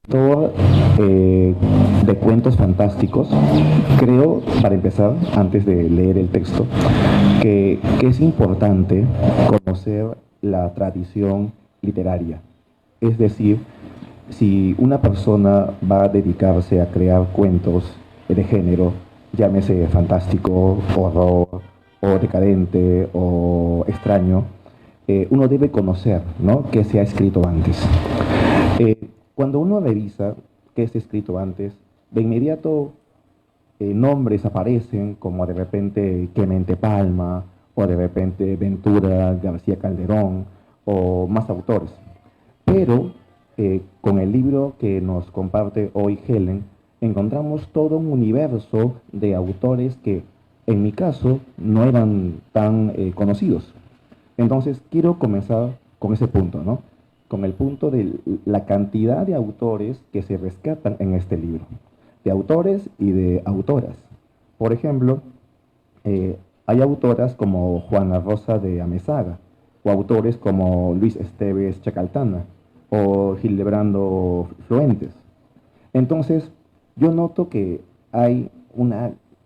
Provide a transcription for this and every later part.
Autor de cuentos fantásticos, creo, para empezar, antes de leer el texto, que es importante conocer la tradición literaria. Es decir, si una persona va a dedicarse a crear cuentos de género, llámese fantástico, horror, o decadente, o extraño, uno debe conocer, ¿no?, qué se ha escrito antes. Eh, Cuando uno revisa qué se ha escrito antes, de inmediato nombres aparecen como de repente Clemente Palma o de repente Ventura García Calderón o más autores. Pero con el libro que nos comparte hoy Helen, encontramos todo un universo de autores que en mi caso no eran tan conocidos. Entonces quiero comenzar con ese punto, ¿no? Con el punto de la cantidad de autores que se rescatan en este libro, de autores y de autoras. Por ejemplo, hay autoras como Juana Rosa de Amezaga, o autores como Luis Esteves Chacaltana, o Hildebrando Floentes. Entonces, yo noto que hay,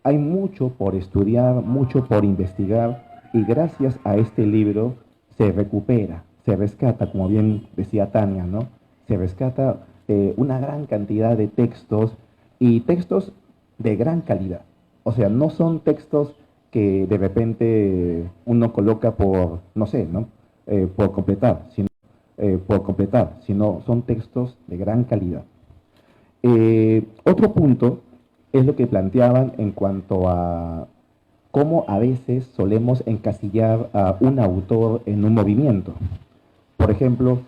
hay mucho por estudiar, mucho por investigar, y gracias a este libro se recupera, se rescata, como bien decía Tania, ¿no? Se rescata una gran cantidad de textos y textos de gran calidad. O sea, no son textos que de repente uno coloca por, no sé, ¿no? Por completar, sino son textos de gran calidad. Otro punto es lo que planteaban en cuanto a cómo a veces solemos encasillar a un autor en un movimiento. Por ejemplo,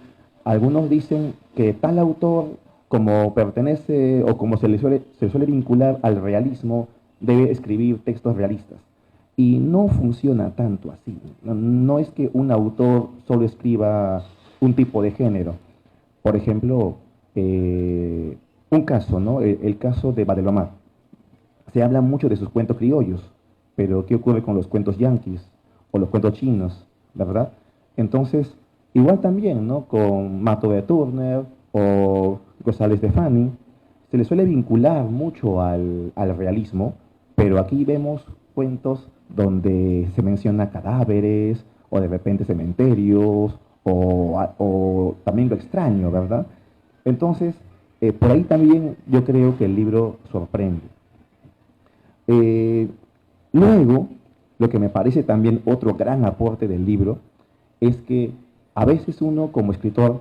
algunos dicen que tal autor, como pertenece o como se suele vincular al realismo, debe escribir textos realistas. Y no funciona tanto así. No es que un autor solo escriba un tipo de género. Por ejemplo, un caso, ¿no? El caso de Badelomar. Se habla mucho de sus cuentos criollos, pero ¿qué ocurre con los cuentos yanquis o los cuentos chinos, verdad? Entonces, igual también, ¿no? Con Mato de Turner o González de Fanning, se le suele vincular mucho al realismo, pero aquí vemos cuentos donde se menciona cadáveres o de repente cementerios o también lo extraño, ¿verdad? Entonces, por ahí también yo creo que el libro sorprende. Eh, Luego, lo que me parece también otro gran aporte del libro es que a veces uno como escritor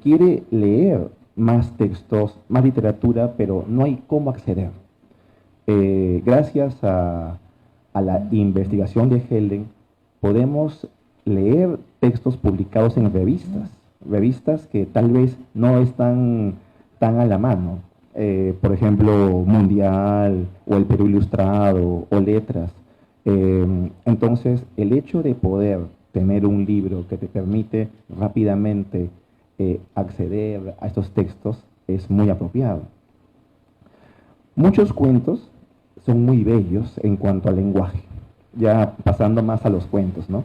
quiere leer más textos, más literatura, pero no hay cómo acceder. Gracias a la investigación de Helen, podemos leer textos publicados en revistas, revistas que tal vez no están tan a la mano. Por ejemplo, Mundial o el Perú Ilustrado o Letras. Entonces, el hecho de poder tener un libro que te permite rápidamente acceder a estos textos es muy apropiado. Muchos cuentos son muy bellos en cuanto al lenguaje, ya pasando más a los cuentos, ¿no?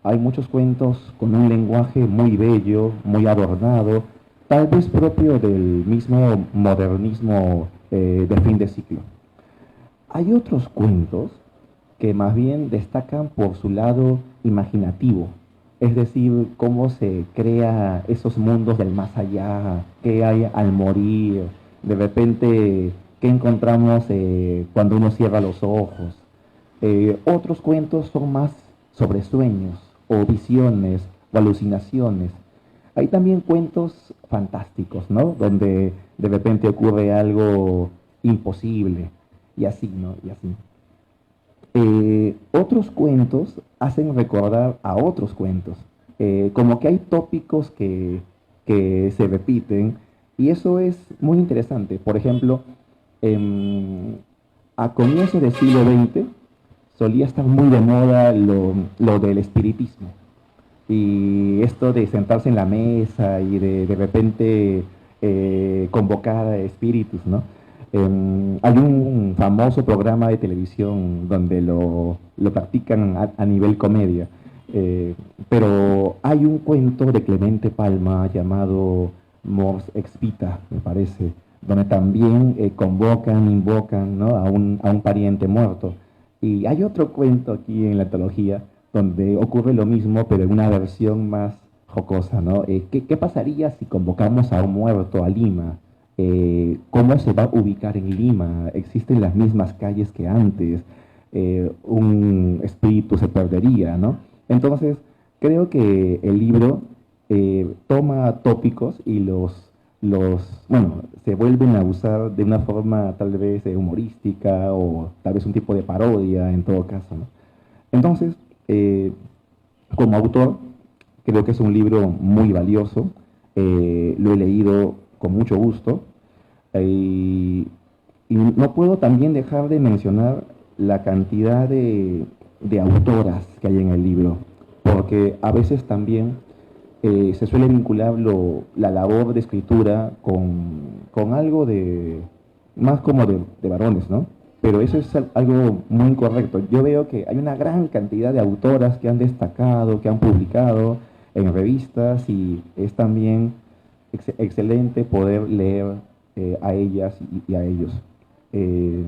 Hay muchos cuentos con un lenguaje muy bello, muy adornado, tal vez propio del mismo modernismo de fin de siglo. Hay otros cuentos que más bien destacan por su lado imaginativo, es decir, cómo se crea esos mundos del más allá, qué hay al morir, de repente qué encontramos cuando uno cierra los ojos. Otros cuentos son más sobre sueños o visiones o alucinaciones. Hay también cuentos fantásticos, ¿no? Donde de repente ocurre algo imposible y así, ¿no? Y así. Otros cuentos hacen recordar a otros cuentos, como que hay tópicos que se repiten y eso es muy interesante. Por ejemplo, a comienzos del siglo XX solía estar muy de moda lo del espiritismo y esto de sentarse en la mesa y de repente convocar a espíritus, ¿no? Hay un famoso programa de televisión donde lo practican a nivel comedia, pero hay un cuento de Clemente Palma llamado Mors ex vita, me parece, donde también invocan, ¿no?, a un pariente muerto. Y hay otro cuento aquí en la antología donde ocurre lo mismo, pero en una versión más jocosa, ¿no? ¿Qué pasaría si convocamos a un muerto a Lima? ¿Cómo se va a ubicar en Lima? ¿Existen las mismas calles que antes? Un espíritu se perdería, ¿no? Entonces, creo que el libro toma tópicos y bueno, se vuelven a usar de una forma tal vez humorística o tal vez un tipo de parodia en todo caso, ¿no? Entonces, como autor, creo que es un libro muy valioso, lo he leído con mucho gusto, y no puedo también dejar de mencionar la cantidad de autoras que hay en el libro, porque a veces también se suele vincular la labor de escritura con algo más como de varones, ¿no? Pero eso es algo muy incorrecto. Yo veo que hay una gran cantidad de autoras que han destacado, que han publicado en revistas, y es también excelente poder leer a ellas y a ellos. Eh,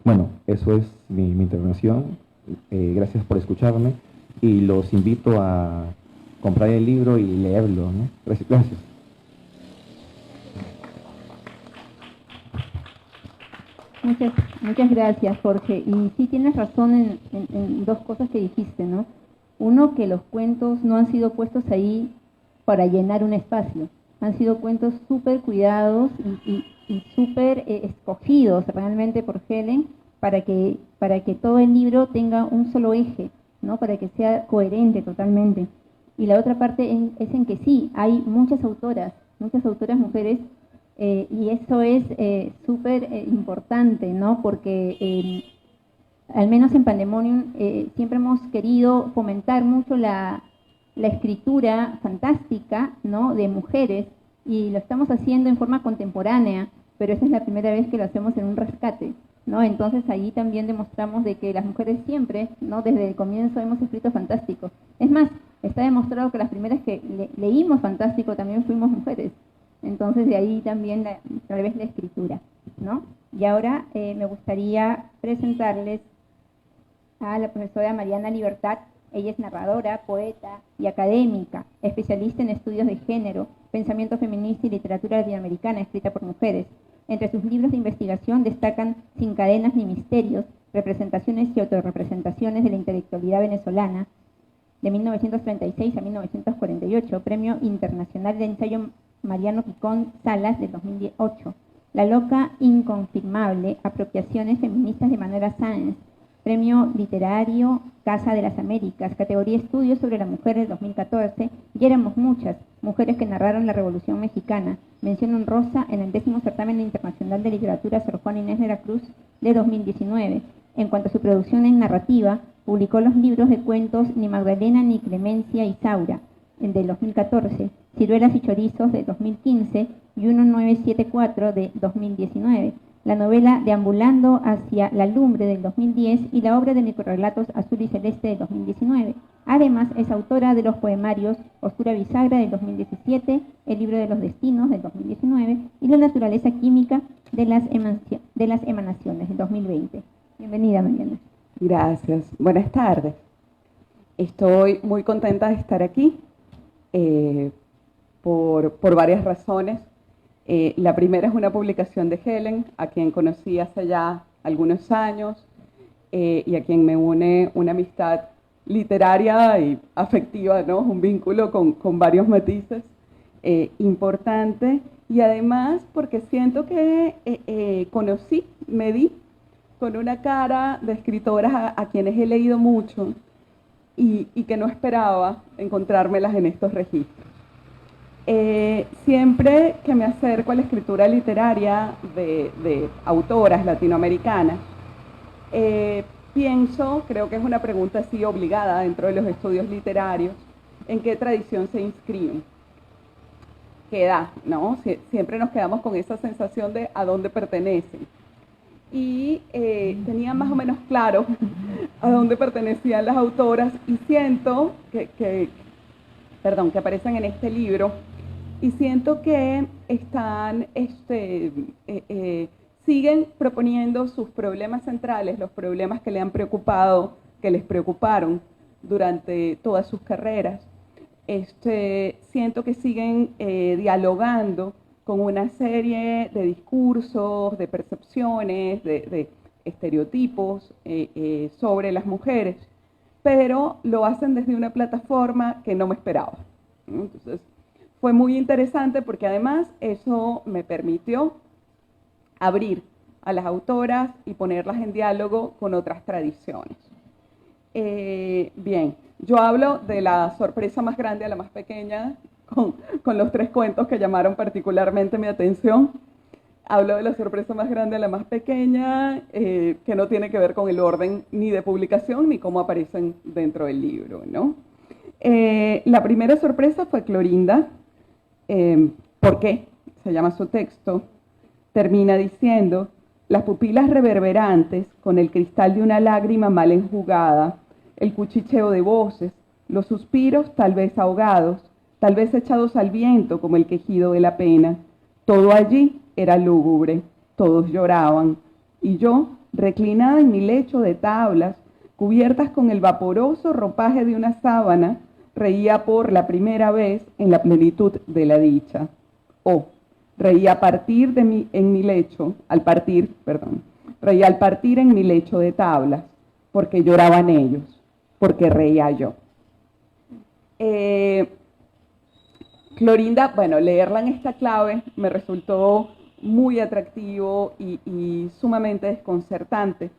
bueno, eso es mi intervención. Gracias por escucharme y los invito a comprar el libro y leerlo, ¿no? Gracias. Gracias. Muchas gracias, Jorge. Y sí tienes razón en dos cosas que dijiste, ¿no? Uno, que los cuentos no han sido puestos ahí para llenar un espacio. Han sido cuentos súper cuidados y súper escogidos realmente por Helen para que todo el libro tenga un solo eje, ¿no? Para que sea coherente totalmente. Y la otra parte es en que sí, hay muchas autoras mujeres, y eso es súper importante, ¿no? Porque al menos en Pandemonium siempre hemos querido fomentar mucho la escritura fantástica, ¿no?, de mujeres, y lo estamos haciendo en forma contemporánea, pero esa es la primera vez que lo hacemos en un rescate, ¿no? Entonces ahí también demostramos de que las mujeres siempre, ¿no?, desde el comienzo hemos escrito fantástico. Es más, está demostrado que las primeras que leímos fantástico también fuimos mujeres. Entonces de ahí también tal vez la escritura, ¿no? Y ahora me gustaría presentarles a la profesora Mariana Libertad. Ella es narradora, poeta y académica, especialista en estudios de género, pensamiento feminista y literatura latinoamericana escrita por mujeres. Entre sus libros de investigación destacan Sin cadenas ni misterios, representaciones y autorrepresentaciones de la intelectualidad venezolana, de 1936 a 1948, Premio Internacional de Ensayo Mariano Picón Salas de 2008. La loca inconfirmable, apropiaciones feministas de Manuela Sáenz, Premio Literario Casa de las Américas, categoría Estudios sobre la Mujer del 2014, y Éramos muchas, mujeres que narraron la Revolución Mexicana, mención honrosa en el 10º Certamen Internacional de Literatura Sor Juana Inés de la Cruz de 2019. En cuanto a su producción en narrativa, publicó los libros de cuentos Ni Magdalena ni Clemencia y Saura, el del 2014, Ciruelas y Chorizos de 2015 y 1974 de 2019, la novela Deambulando hacia la lumbre del 2010 y la obra de microrrelatos Azul y Celeste de 2019. Además, es autora de los poemarios Oscura Bisagra del 2017, El libro de los destinos del 2019 y La naturaleza química de las emanaciones del 2020. Bienvenida, Mariana. Gracias. Buenas tardes. Estoy muy contenta de estar aquí por varias razones. La primera es una publicación de Helen, a quien conocí hace ya algunos años y a quien me une una amistad literaria y afectiva, ¿no? Un vínculo con varios matices importante, y además porque siento que me di con una cara de escritoras a quienes he leído mucho y que no esperaba encontrármelas en estos registros. Siempre que me acerco a la escritura literaria de autoras latinoamericanas, creo que es una pregunta así obligada dentro de los estudios literarios, ¿en qué tradición se inscriben? ¿Qué edad? ¿No? Siempre nos quedamos con esa sensación de a dónde pertenecen. Y tenía más o menos claro a dónde pertenecían las autoras, y siento que aparecen en este libro y siento que están, siguen proponiendo sus problemas centrales, los problemas que le han preocupado, que les preocuparon durante todas sus carreras. Siento que siguen dialogando con una serie de discursos, de percepciones, de estereotipos sobre las mujeres, pero lo hacen desde una plataforma que no me esperaba. Entonces, fue muy interesante porque además eso me permitió abrir a las autoras y ponerlas en diálogo con otras tradiciones. Bien, yo hablo de la sorpresa más grande a la más pequeña con los 3 cuentos que llamaron particularmente mi atención. Hablo de la sorpresa más grande a la más pequeña, que no tiene que ver con el orden ni de publicación ni cómo aparecen dentro del libro, ¿no? La primera sorpresa fue Clorinda. ¿Por qué? Se llama su texto. Termina diciendo: las pupilas reverberantes, con el cristal de una lágrima mal enjugada, el cuchicheo de voces, los suspiros tal vez ahogados, tal vez echados al viento como el quejido de la pena. Todo allí era lúgubre, todos lloraban, y yo, reclinada en mi lecho de tablas, cubiertas con el vaporoso ropaje de una sábana, reía por la primera vez en la plenitud de la dicha. Reía al partir en mi lecho de tablas, porque lloraban ellos, porque reía yo. Clorinda, bueno, leerla en esta clave me resultó muy atractivo y sumamente desconcertante.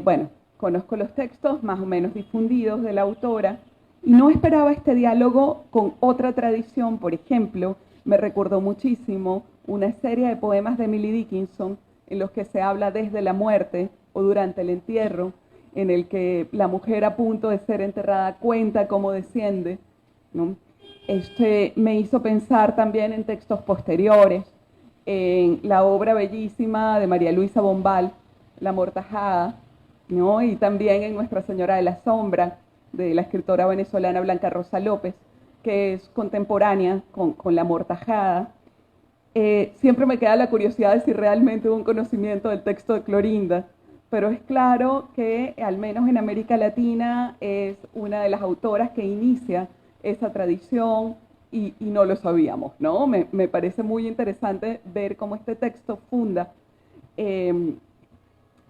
Bueno, conozco los textos más o menos difundidos de la autora y no esperaba este diálogo con otra tradición. Por ejemplo, me recordó muchísimo una serie de poemas de Emily Dickinson en los que se habla desde la muerte o durante el entierro, en el que la mujer a punto de ser enterrada cuenta cómo desciende, ¿no? Me hizo pensar también en textos posteriores, en la obra bellísima de María Luisa Bombal, La Amortajada, ¿no? Y también en Nuestra Señora de la Sombra, de la escritora venezolana Blanca Rosa López, que es contemporánea con La Amortajada. Siempre me queda la curiosidad de si realmente hubo un conocimiento del texto de Clorinda, pero es claro que, al menos en América Latina, es una de las autoras que inicia esa tradición y no lo sabíamos, ¿no? Me parece muy interesante ver cómo este texto funda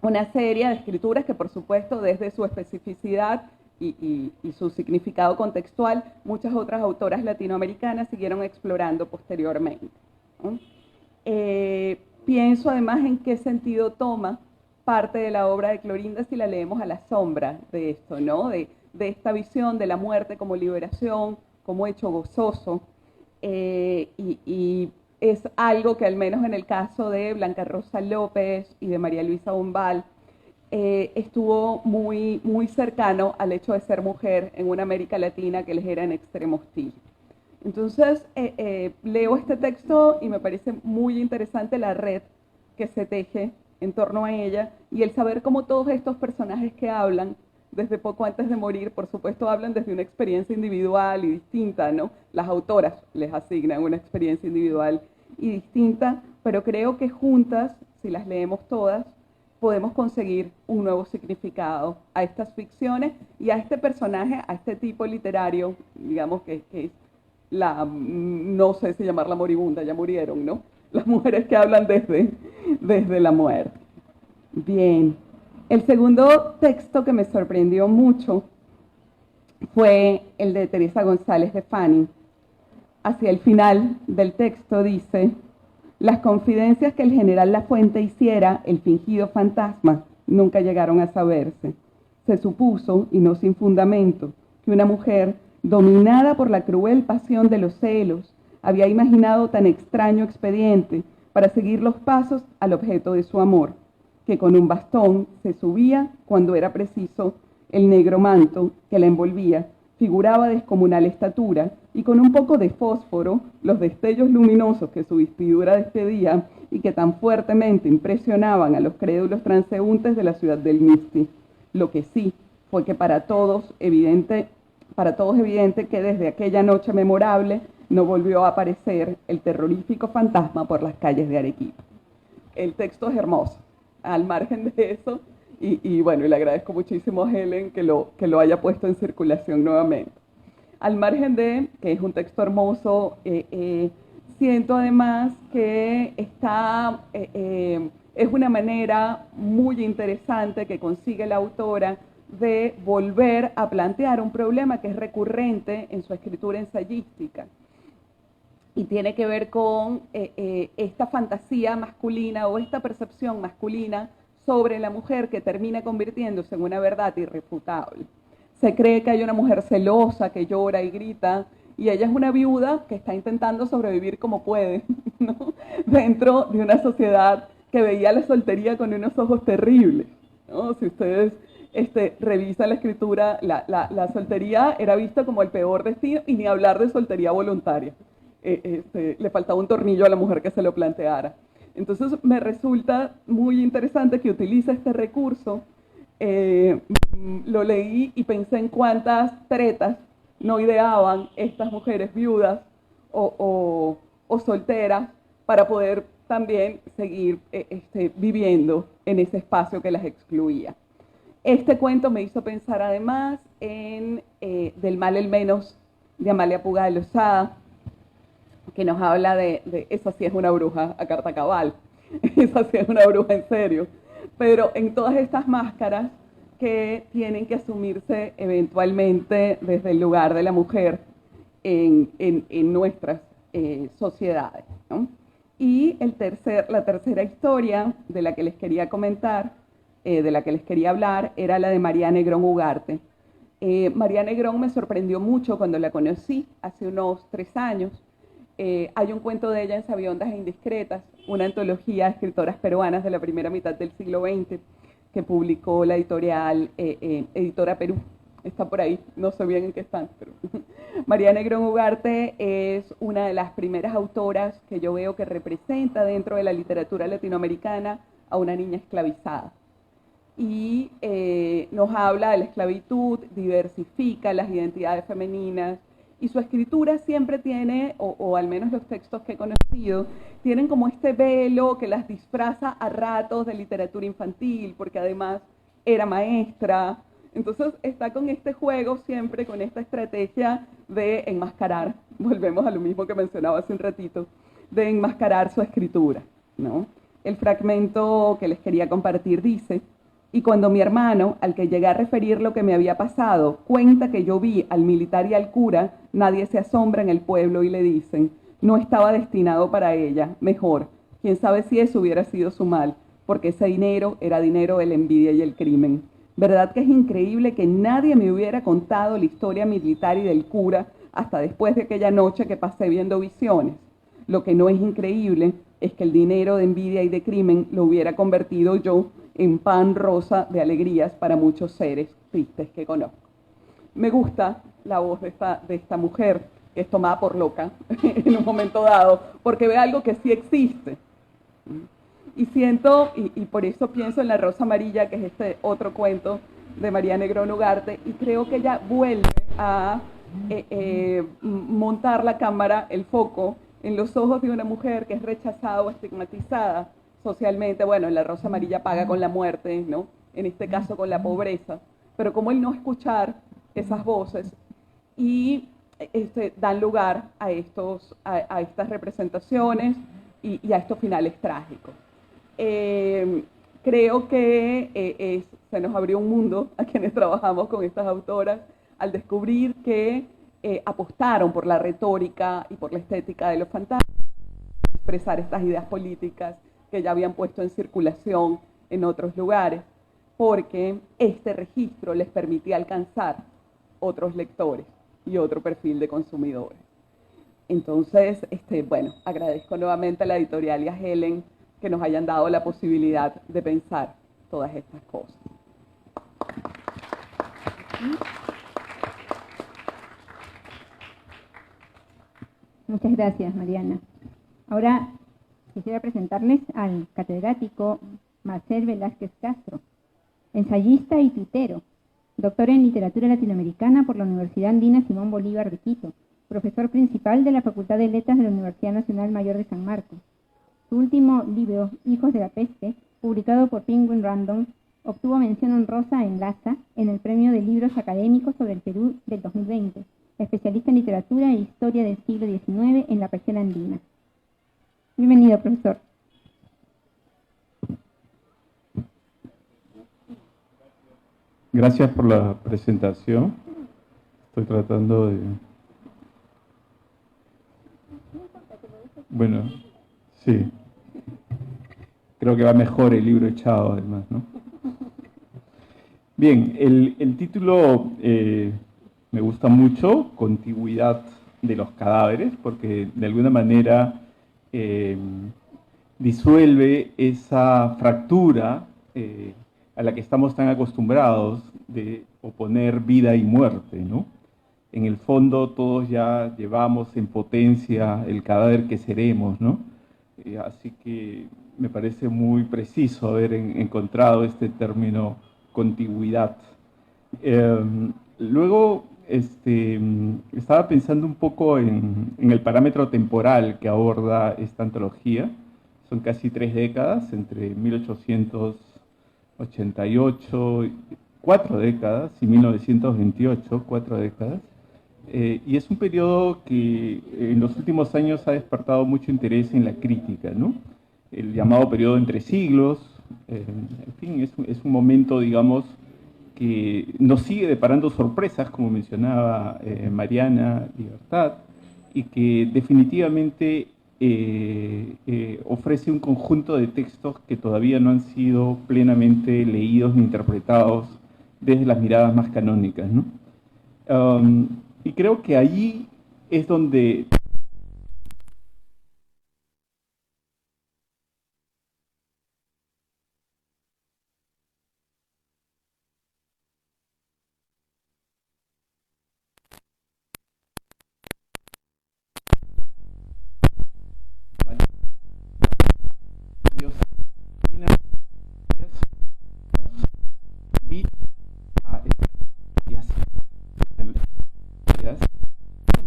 una serie de escrituras que, por supuesto, desde su especificidad y su significado contextual, muchas otras autoras latinoamericanas siguieron explorando posteriormente, ¿no? Pienso además en qué sentido toma parte de la obra de Clorinda si la leemos a la sombra de esto, ¿no? De esta visión de la muerte como liberación, como hecho gozoso, y es algo que, al menos en el caso de Blanca Rosa López y de María Luisa Bombal, estuvo muy, muy cercano al hecho de ser mujer en una América Latina que les era en extremo hostil. Entonces, leo este texto y me parece muy interesante la red que se teje en torno a ella y el saber cómo todos estos personajes que hablan desde poco antes de morir, por supuesto, hablan desde una experiencia individual y distinta, ¿no? Las autoras les asignan una experiencia individual y distinta, pero creo que juntas, si las leemos todas, podemos conseguir un nuevo significado a estas ficciones y a este personaje, a este tipo literario, digamos que es no sé si llamarla moribunda, ya murieron, ¿no? Las mujeres que hablan desde la muerte. Bien. El segundo texto que me sorprendió mucho fue el de Teresa González de Fanning. Hacia el final del texto dice: las confidencias que el general Lafuente hiciera el fingido fantasma nunca llegaron a saberse. Se supuso, y no sin fundamento, que una mujer, dominada por la cruel pasión de los celos, había imaginado tan extraño expediente para seguir los pasos al objeto de su amor, que con un bastón se subía cuando era preciso el negro manto que la envolvía, figuraba descomunal estatura, y con un poco de fósforo, los destellos luminosos que su vestidura despedía y que tan fuertemente impresionaban a los crédulos transeúntes de la ciudad del Misti. Lo que sí fue que para todos evidente que desde aquella noche memorable, no volvió a aparecer el terrorífico fantasma por las calles de Arequipa. El texto es hermoso, al margen de eso, y bueno, le agradezco muchísimo a Helen que lo haya puesto en circulación nuevamente. Al margen de que es un texto hermoso, siento además que es una manera muy interesante que consigue la autora de volver a plantear un problema que es recurrente en su escritura ensayística y tiene que ver con esta fantasía masculina o esta percepción masculina sobre la mujer que termina convirtiéndose en una verdad irrefutable. Se cree que hay una mujer celosa que llora y grita, y ella es una viuda que está intentando sobrevivir como puede, ¿no? Dentro de una sociedad que veía la soltería con unos ojos terribles, ¿no? Si ustedes revisan la escritura, la soltería era vista como el peor destino, y ni hablar de soltería voluntaria. Le faltaba un tornillo a la mujer que se lo planteara. Entonces me resulta muy interesante que utilice este recurso. Lo leí y pensé en cuántas tretas no ideaban estas mujeres viudas o solteras para poder también seguir viviendo en ese espacio que las excluía. Este cuento me hizo pensar además en Del mal el menos, de Amalia Puga de Lozada, que nos habla de esa sí es una bruja a carta cabal, esa sí es una bruja en serio, pero en todas estas máscaras que tienen que asumirse eventualmente desde el lugar de la mujer en nuestras sociedades, ¿no? Y la tercera historia de la que les quería comentar, de la que les quería hablar, era la de María Negrón Ugarte. María Negrón me sorprendió mucho cuando la conocí hace unos 3 años. Hay un cuento de ella en Sabiondas e Indiscretas, una antología de escritoras peruanas de la primera mitad del siglo XX, que publicó la editorial Editora Perú. Está por ahí, no sé bien en qué están, pero María Negrón Ugarte es una de las primeras autoras que yo veo que representa dentro de la literatura latinoamericana a una niña esclavizada. Y nos habla de la esclavitud, diversifica las identidades femeninas, y su escritura siempre tiene, o al menos los textos que he conocido, tienen como este velo que las disfraza a ratos de literatura infantil, porque además era maestra. Entonces está con este juego siempre, con esta estrategia de enmascarar, volvemos a lo mismo que mencionaba hace un ratito, de enmascarar su escritura, ¿no? El fragmento que les quería compartir dice: y cuando mi hermano, al que llegué a referir lo que me había pasado, cuenta que yo vi al militar y al cura, nadie se asombra en el pueblo y le dicen: no estaba destinado para ella, mejor, quién sabe si eso hubiera sido su mal, porque ese dinero era dinero de la envidia y el crimen. ¿Verdad que es increíble que nadie me hubiera contado la historia militar y del cura hasta después de aquella noche que pasé viendo visiones? Lo que no es increíble es que el dinero de envidia y de crimen lo hubiera convertido yo en pan rosa de alegrías para muchos seres tristes que conozco. Me gusta la voz de esta mujer, que es tomada por loca en un momento dado, porque ve algo que sí existe. Y siento, y por eso pienso en La Rosa Amarilla, que es este otro cuento de María Negrón Ugarte, y creo que ella vuelve a montar la cámara, el foco, en los ojos de una mujer que es rechazada o estigmatizada socialmente. Bueno, en La Rosa Amarilla paga con la muerte, ¿no? En este caso con la pobreza, pero como el no escuchar esas voces y dan lugar a estas representaciones y a estos finales trágicos. Creo que se nos abrió un mundo a quienes trabajamos con estas autoras al descubrir que apostaron por la retórica y por la estética de los fantasmas, expresar estas ideas políticas que ya habían puesto en circulación en otros lugares, porque este registro les permitía alcanzar otros lectores y otro perfil de consumidores. Entonces, bueno, agradezco nuevamente a la editorial y a Helen que nos hayan dado la posibilidad de pensar todas estas cosas. Muchas gracias, Mariana. Ahora quisiera presentarles al catedrático Marcel Velázquez Castro, ensayista y tuitero, doctor en literatura latinoamericana por la Universidad Andina Simón Bolívar de Quito, profesor principal de la Facultad de Letras de la Universidad Nacional Mayor de San Marcos. Su último libro, Hijos de la Peste, publicado por Penguin Random, obtuvo mención honrosa en LASA en el Premio de Libros Académicos sobre el Perú del 2020, especialista en literatura e historia del siglo XIX en la región andina. Bienvenido, profesor. Gracias por la presentación. Estoy tratando de... Bueno, sí. Creo que va mejor el libro echado, además, ¿no? Bien, el título me gusta mucho, Contigüidad de los cadáveres, porque de alguna manera disuelve esa fractura a la que estamos tan acostumbrados de oponer vida y muerte, ¿no? En el fondo todos ya llevamos en potencia el cadáver que seremos, ¿no? Así que me parece muy preciso haber encontrado este término contigüidad. Luego estaba pensando un poco en el parámetro temporal que aborda esta antología. Son casi 3 décadas, entre 1888, 4 décadas, y 1928, 4 décadas. Y es un periodo que en los últimos años ha despertado mucho interés en la crítica, ¿no? El llamado periodo entre siglos, en fin, es un momento, digamos, que nos sigue deparando sorpresas, como mencionaba Mariana Libertad, y que definitivamente ofrece un conjunto de textos que todavía no han sido plenamente leídos ni interpretados desde las miradas más canónicas, ¿no? Y creo que allí es donde Dios a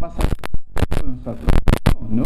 más allá de nuestra tradición, ¿no?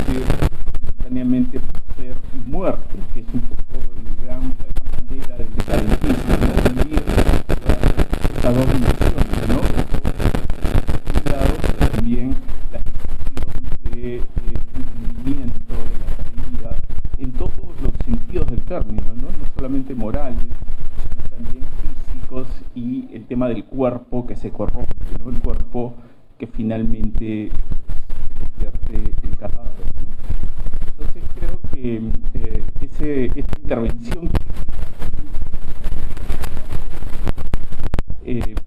Simultáneamente ser muerte, que es un poco la gran bandera del decadentismo, ¿no? Vivir estas dos dimensiones, ¿no? Por un lado, pero también la situación del cumplimiento de la realidad en todos los sentidos del término, ¿no? No solamente morales, sino también físicos, y el tema del cuerpo que se corrompe, ¿no? El cuerpo que finalmente se convierte en cadáver, ¿no? Entonces creo que esta intervención,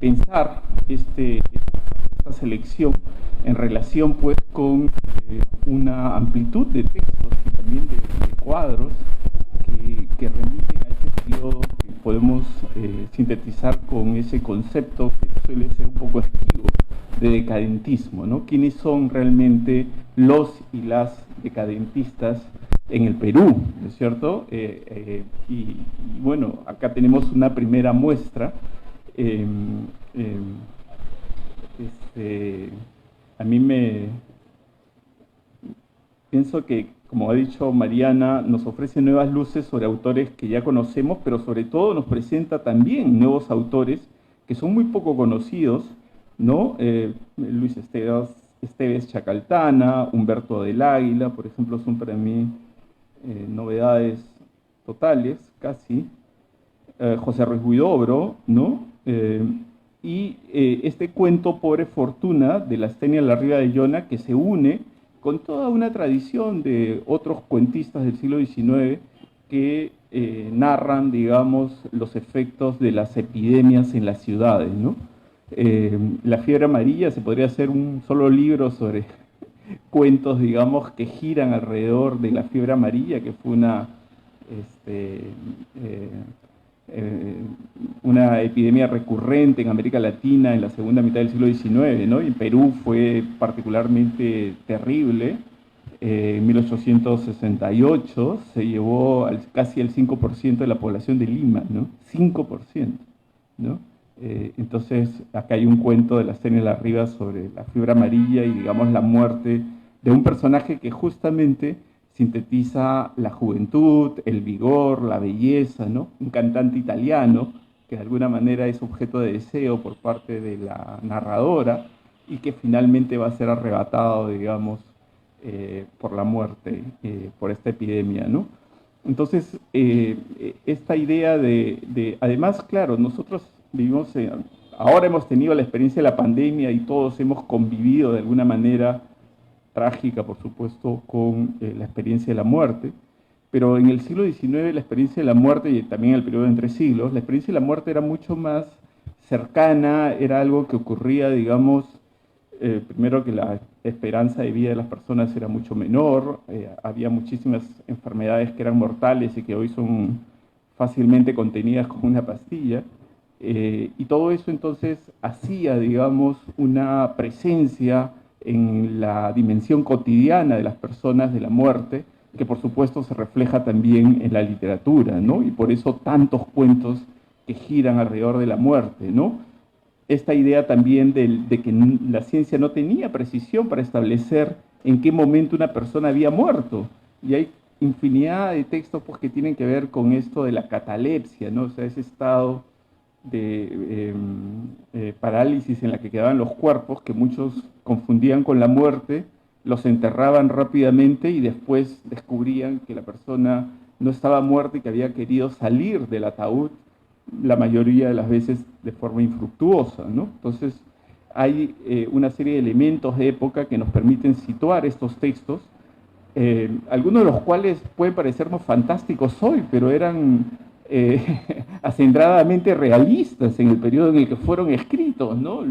pensar esta selección en relación pues con una amplitud de textos y también de cuadros que remiten a ese periodo que podemos sintetizar con ese concepto que suele ser un poco esquivo de decadentismo, ¿no? ¿Quiénes son realmente los y las decadentistas en el Perú, ¿no es cierto? Y bueno, acá tenemos una primera muestra. A mí pienso que, como ha dicho Mariana, nos ofrece nuevas luces sobre autores que ya conocemos, pero sobre todo nos presenta también nuevos autores que son muy poco conocidos, ¿no? Luis Esteves Chacaltana, Humberto del Águila, por ejemplo, son para mí novedades totales, casi. José Ruiz Huidobro, ¿no? Y este cuento Pobre Fortuna de Lastenia Larriba de Llona, que se une con toda una tradición de otros cuentistas del siglo XIX que narran, digamos, los efectos de las epidemias en las ciudades, ¿no? La fiebre amarilla, se podría hacer un solo libro cuentos, digamos, que giran alrededor de la fiebre amarilla, que fue una epidemia recurrente en América Latina en la segunda mitad del siglo XIX, ¿no? Y en Perú fue particularmente terrible. En 1868 se llevó casi el 5% de la población de Lima, ¿no? 5%, ¿no? Entonces, acá hay un cuento de la Stella Rivas sobre la fiebre amarilla y, digamos, la muerte de un personaje que justamente sintetiza la juventud, el vigor, la belleza, ¿no? Un cantante italiano que de alguna manera es objeto de deseo por parte de la narradora y que finalmente va a ser arrebatado, digamos, por la muerte, por esta epidemia, ¿no? Entonces, esta idea además, claro, nosotros vivimos, ahora hemos tenido la experiencia de la pandemia y todos hemos convivido de alguna manera trágica, por supuesto, con la experiencia de la muerte, pero en el siglo XIX la experiencia de la muerte, y también en el periodo de entre siglos, la experiencia de la muerte era mucho más cercana, era algo que ocurría, digamos, primero que la esperanza de vida de las personas era mucho menor, había muchísimas enfermedades que eran mortales y que hoy son fácilmente contenidas con una pastilla, y todo eso entonces hacía, digamos, una presencia en la dimensión cotidiana de las personas de la muerte, que por supuesto se refleja también en la literatura, ¿no? Y por eso tantos cuentos que giran alrededor de la muerte, ¿no? Esta idea también de que la ciencia no tenía precisión para establecer en qué momento una persona había muerto. Y hay infinidad de textos pues, que tienen que ver con esto de la catalepsia, ¿no? O sea, ese estado de parálisis en la que quedaban los cuerpos, que muchos confundían con la muerte, los enterraban rápidamente y después descubrían que la persona no estaba muerta y que había querido salir del ataúd, la mayoría de las veces de forma infructuosa, ¿no? Entonces hay una serie de elementos de época que nos permiten situar estos textos, algunos de los cuales pueden parecernos fantásticos hoy, pero eran acendradamente realistas en el periodo en el que fueron escritos, ¿no?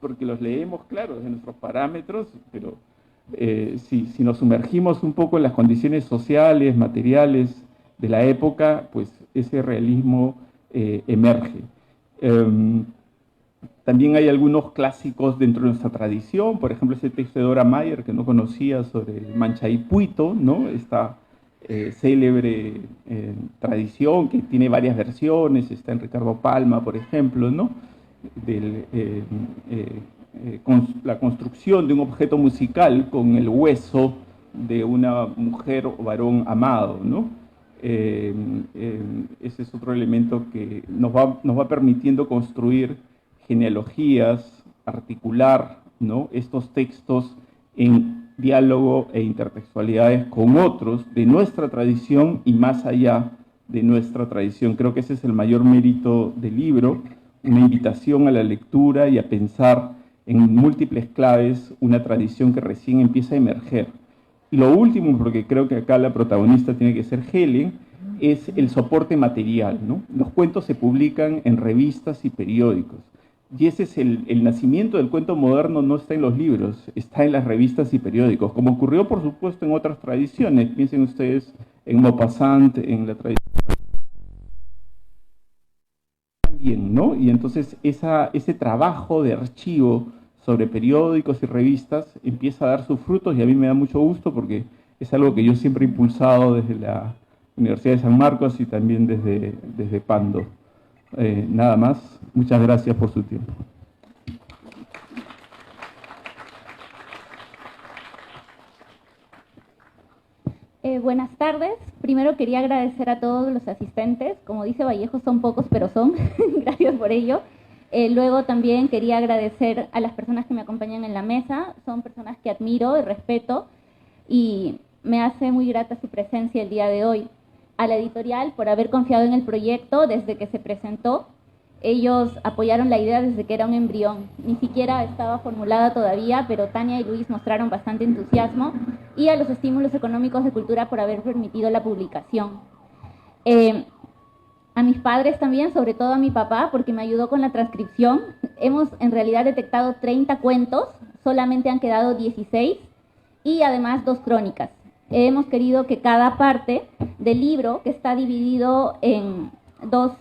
Porque los leemos, claro, desde nuestros parámetros, pero si nos sumergimos un poco en las condiciones sociales, materiales de la época, pues ese realismo emerge. También hay algunos clásicos dentro de nuestra tradición, por ejemplo, ese texto de Dora Mayer que no conocía sobre el Manchaipuito, ¿no? Esta célebre tradición que tiene varias versiones, está en Ricardo Palma, por ejemplo, ¿no? La construcción de un objeto musical con el hueso de una mujer o varón amado, ¿no? Ese es otro elemento que nos va permitiendo construir genealogías, articular, ¿no? Estos textos en diálogo e intertextualidades con otros de nuestra tradición y más allá de nuestra tradición. Creo que ese es el mayor mérito del libro, una invitación a la lectura y a pensar en múltiples claves una tradición que recién empieza a emerger. Y lo último, porque creo que acá la protagonista tiene que ser Helen, es el soporte material, ¿no? Los cuentos se publican en revistas y periódicos. Y ese es el nacimiento del cuento moderno, no está en los libros, está en las revistas y periódicos, como ocurrió, por supuesto, en otras tradiciones. Piensen ustedes en Maupassant, en la tradición también, ¿no? Y entonces ese trabajo de archivo sobre periódicos y revistas empieza a dar sus frutos y a mí me da mucho gusto porque es algo que yo siempre he impulsado desde la Universidad de San Marcos y también desde Pando. Nada más, muchas gracias por su tiempo. Buenas tardes. Primero quería agradecer a todos los asistentes. Como dice Vallejo, son pocos, pero son. Gracias por ello. Luego también quería agradecer a las personas que me acompañan en la mesa. Son personas que admiro y respeto y me hace muy grata su presencia el día de hoy. A la editorial por haber confiado en el proyecto desde que se presentó. Ellos apoyaron la idea desde que era un embrión. Ni siquiera estaba formulada todavía, pero Tania y Luis mostraron bastante entusiasmo. Y a los estímulos económicos de cultura por haber permitido la publicación. A mis padres también, sobre todo a mi papá, porque me ayudó con la transcripción. Hemos en realidad detectado 30 cuentos, solamente han quedado 16. y además 2 crónicas. Hemos querido que cada parte del libro, que está dividido en dos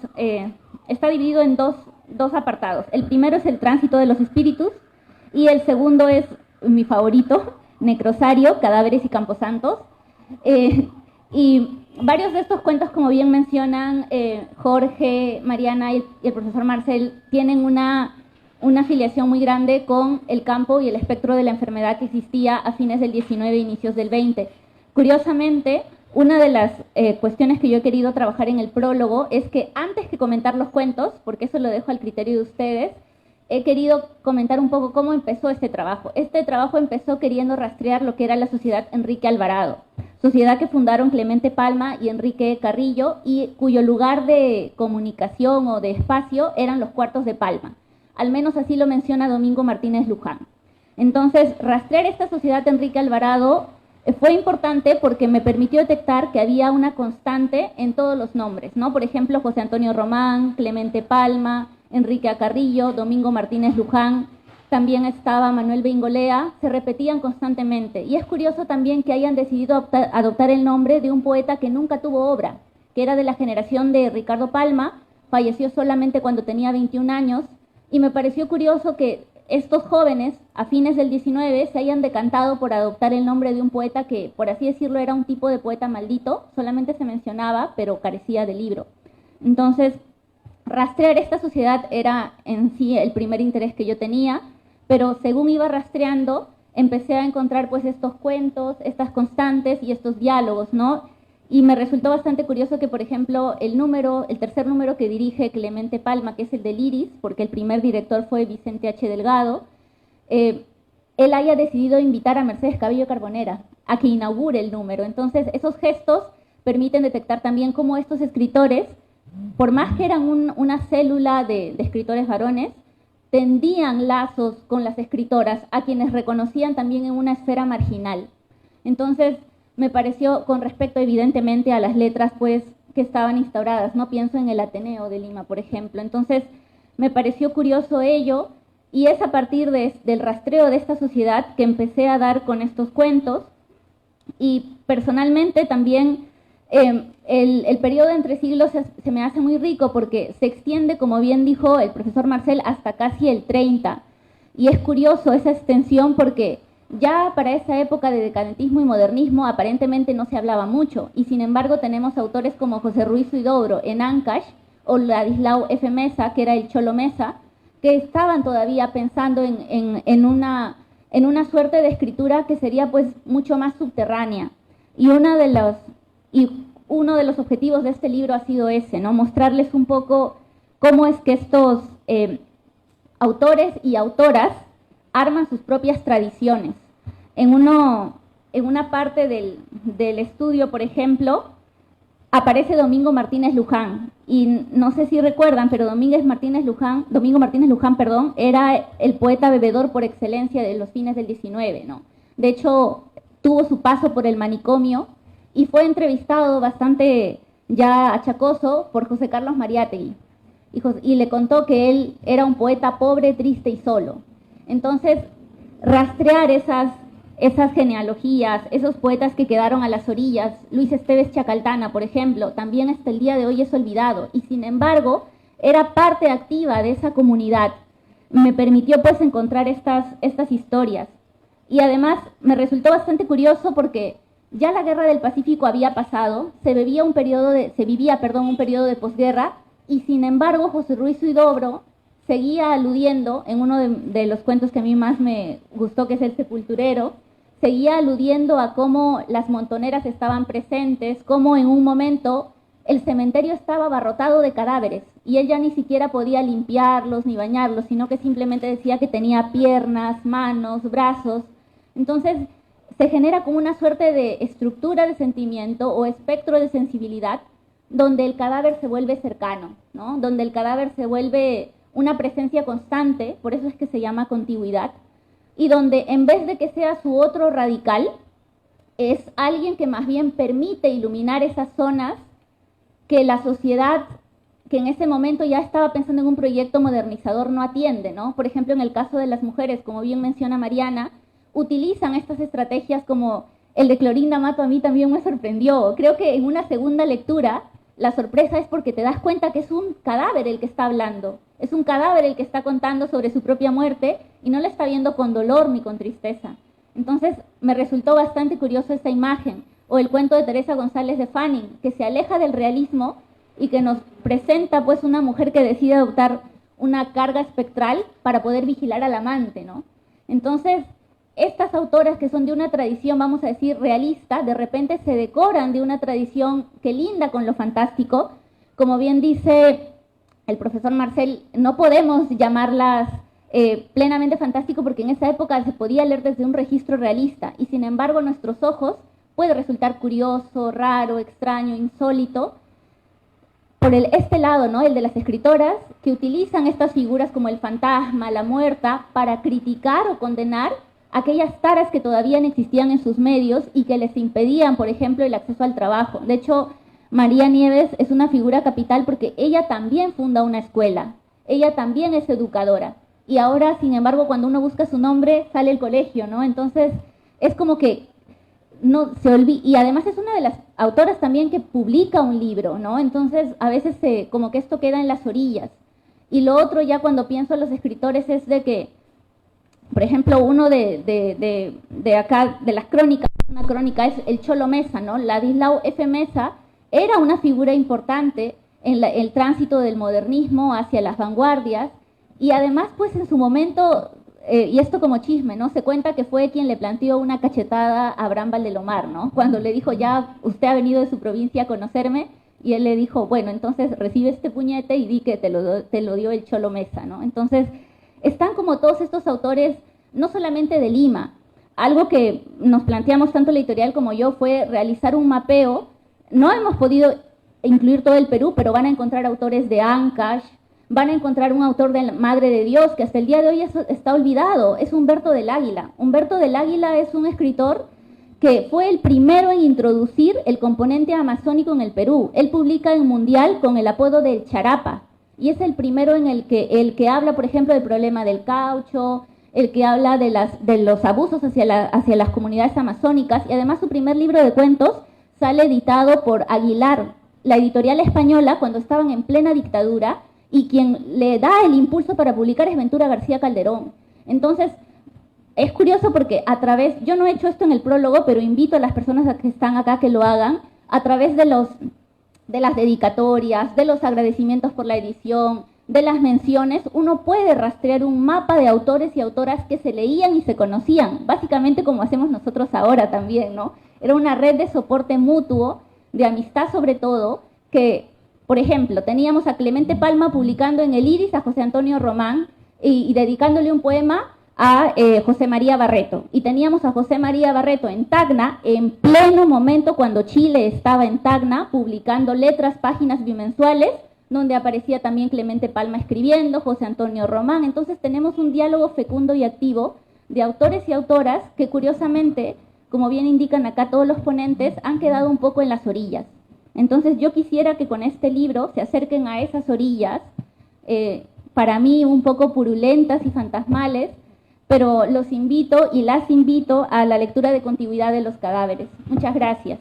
apartados. El primero es el tránsito de los espíritus y el segundo es mi favorito, Necrosario, cadáveres y camposantos. Y varios de estos cuentos, como bien mencionan Jorge, Mariana y el profesor Marcel, tienen una afiliación muy grande con el campo y el espectro de la enfermedad que existía a fines del 19 e inicios del 20. Curiosamente, una de las cuestiones que yo he querido trabajar en el prólogo es que antes que comentar los cuentos, porque eso lo dejo al criterio de ustedes, he querido comentar un poco cómo empezó este trabajo. Este trabajo empezó queriendo rastrear lo que era la Sociedad Enrique Alvarado, sociedad que fundaron Clemente Palma y Enrique Carrillo y cuyo lugar de comunicación o de espacio eran los cuartos de Palma. Al menos así lo menciona Domingo Martínez Luján. Entonces, rastrear esta Sociedad Enrique Alvarado fue importante porque me permitió detectar que había una constante en todos los nombres, ¿no? Por ejemplo, José Antonio Román, Clemente Palma, Enrique Carrillo, Domingo Martínez Luján, también estaba Manuel Bengolea, se repetían constantemente. Y es curioso también que hayan decidido adoptar el nombre de un poeta que nunca tuvo obra, que era de la generación de Ricardo Palma, falleció solamente cuando tenía 21 años, y me pareció curioso que estos jóvenes, a fines del 19, se hayan decantado por adoptar el nombre de un poeta que, por así decirlo, era un tipo de poeta maldito, solamente se mencionaba, pero carecía de libro. Entonces, rastrear esta sociedad era en sí el primer interés que yo tenía, pero según iba rastreando, empecé a encontrar pues estos cuentos, estas constantes y estos diálogos, ¿no? Y me resultó bastante curioso que, por ejemplo, el tercer número que dirige Clemente Palma, que es el del Iris, porque el primer director fue Vicente H. Delgado, él haya decidido invitar a Mercedes Cabello Carbonera a que inaugure el número. Entonces, esos gestos permiten detectar también cómo estos escritores, por más que eran una célula de escritores varones, tendían lazos con las escritoras, a quienes reconocían también en una esfera marginal. Entonces, me pareció, con respecto evidentemente a las letras pues que estaban instauradas, no pienso en el Ateneo de Lima, por ejemplo. Entonces, me pareció curioso ello, y es a partir del rastreo de esta sociedad que empecé a dar con estos cuentos. Y personalmente también el periodo entre siglos se me hace muy rico porque se extiende, como bien dijo el profesor Marcel, hasta casi el 30. Y es curioso esa extensión porque ya para esa época de decadentismo y modernismo aparentemente no se hablaba mucho, y sin embargo tenemos autores como José Ruiz Huidobro en Ancash o Ladislao F. Mesa, que era el Cholo Mesa, que estaban todavía pensando en una suerte de escritura que sería pues mucho más subterránea. Y uno de los objetivos de este libro ha sido ese, ¿no? Mostrarles un poco cómo es que estos autores y autoras arman sus propias tradiciones. En una parte del estudio, por ejemplo, aparece Domingo Martínez Luján, y no sé si recuerdan, pero Domingo Martínez Luján, era el poeta bebedor por excelencia de los fines del 19, ¿no? De hecho, tuvo su paso por el manicomio y fue entrevistado bastante ya achacoso por José Carlos Mariátegui, y le contó que él era un poeta pobre, triste y solo. Entonces, rastrear esas genealogías, esos poetas que quedaron a las orillas, Luis Esteves Chacaltana, por ejemplo, también hasta el día de hoy es olvidado, y sin embargo, era parte activa de esa comunidad. Me permitió pues encontrar estas historias. Y además me resultó bastante curioso porque ya la Guerra del Pacífico había pasado, se vivía un periodo de posguerra, y sin embargo José Ruiz Huidobro seguía aludiendo, en uno de los cuentos que a mí más me gustó, que es El Sepulturero, seguía aludiendo a cómo las montoneras estaban presentes, cómo en un momento el cementerio estaba abarrotado de cadáveres, y él ya ni siquiera podía limpiarlos ni bañarlos, sino que simplemente decía que tenía piernas, manos, brazos. Entonces, se genera como una suerte de estructura de sentimiento o espectro de sensibilidad, donde el cadáver se vuelve cercano, ¿no? Donde el cadáver se vuelve una presencia constante, por eso es que se llama contigüidad, y donde en vez de que sea su otro radical, es alguien que más bien permite iluminar esas zonas que la sociedad, que en ese momento ya estaba pensando en un proyecto modernizador, no atiende, ¿no? Por ejemplo, en el caso de las mujeres, como bien menciona Mariana, utilizan estas estrategias como el de Clorinda Mato. A mí también me sorprendió. Creo que en una segunda lectura la sorpresa es porque te das cuenta que es un cadáver el que está hablando, es un cadáver el que está contando sobre su propia muerte y no la está viendo con dolor ni con tristeza. Entonces me resultó bastante curioso esa imagen. O el cuento de Teresa González de Fanning, que se aleja del realismo y que nos presenta pues una mujer que decide adoptar una carga espectral para poder vigilar al amante, ¿no? Entonces, estas autoras que son de una tradición, vamos a decir, realista, de repente se decoran de una tradición que linda con lo fantástico. Como bien dice el profesor Marcel, no podemos llamarlas plenamente fantástico porque en esa época se podía leer desde un registro realista y sin embargo a nuestros ojos puede resultar curioso, raro, extraño, insólito. Por este lado, ¿no? El de las escritoras que utilizan estas figuras como el fantasma, la muerta, para criticar o condenar aquellas taras que todavía no existían en sus medios y que les impedían, por ejemplo, el acceso al trabajo. De hecho, María Nieves es una figura capital porque ella también funda una escuela, ella también es educadora. Y ahora, sin embargo, cuando uno busca su nombre, sale el colegio, ¿no? Entonces, es como que no se olvida, y además es una de las autoras también que publica un libro, ¿no? Entonces, a veces como que esto queda en las orillas. Y lo otro, ya cuando pienso en los escritores, es de que, por ejemplo, uno de acá, de las crónicas, una crónica es el Cholo Mesa, ¿no? Ladislao F. Mesa era una figura importante en el tránsito del modernismo hacia las vanguardias, y además, pues en su momento, y esto como chisme, ¿no? Se cuenta que fue quien le planteó una cachetada a Abraham Valdelomar, ¿no? Cuando le dijo, ya usted ha venido de su provincia a conocerme, y él le dijo, bueno, entonces recibe este puñete y di que te lo dio el Cholo Mesa, ¿no? Entonces, están como todos estos autores, no solamente de Lima. Algo que nos planteamos tanto la editorial como yo fue realizar un mapeo. No hemos podido incluir todo el Perú, pero van a encontrar autores de Ancash, van a encontrar un autor de la Madre de Dios, que hasta el día de hoy está olvidado, es Humberto del Águila. Humberto del Águila es un escritor que fue el primero en introducir el componente amazónico en el Perú. Él publica en Mundial con el apodo de Charapa, y es el primero en el que habla, por ejemplo, del problema del caucho, el que habla de los abusos hacia las comunidades amazónicas, y además su primer libro de cuentos sale editado por Aguilar, la editorial española, cuando estaban en plena dictadura, y quien le da el impulso para publicar es Ventura García Calderón. Entonces, es curioso porque yo no he hecho esto en el prólogo, pero invito a las personas que están acá que lo hagan, a través de las dedicatorias, de los agradecimientos por la edición, de las menciones, uno puede rastrear un mapa de autores y autoras que se leían y se conocían, básicamente como hacemos nosotros ahora también, ¿no? Era una red de soporte mutuo, de amistad sobre todo, que, por ejemplo, teníamos a Clemente Palma publicando en El Iris a José Antonio Román y dedicándole un poema a José María Barreto. Y teníamos a José María Barreto en Tacna, en pleno momento cuando Chile estaba en Tacna, publicando letras, páginas bimensuales, donde aparecía también Clemente Palma escribiendo, José Antonio Román. Entonces tenemos un diálogo fecundo y activo de autores y autoras que curiosamente, como bien indican acá todos los ponentes, han quedado un poco en las orillas. Entonces yo quisiera que con este libro se acerquen a esas orillas, para mí un poco purulentas y fantasmales, pero los invito y las invito a la lectura de Contigüidad de los Cadáveres. Muchas gracias.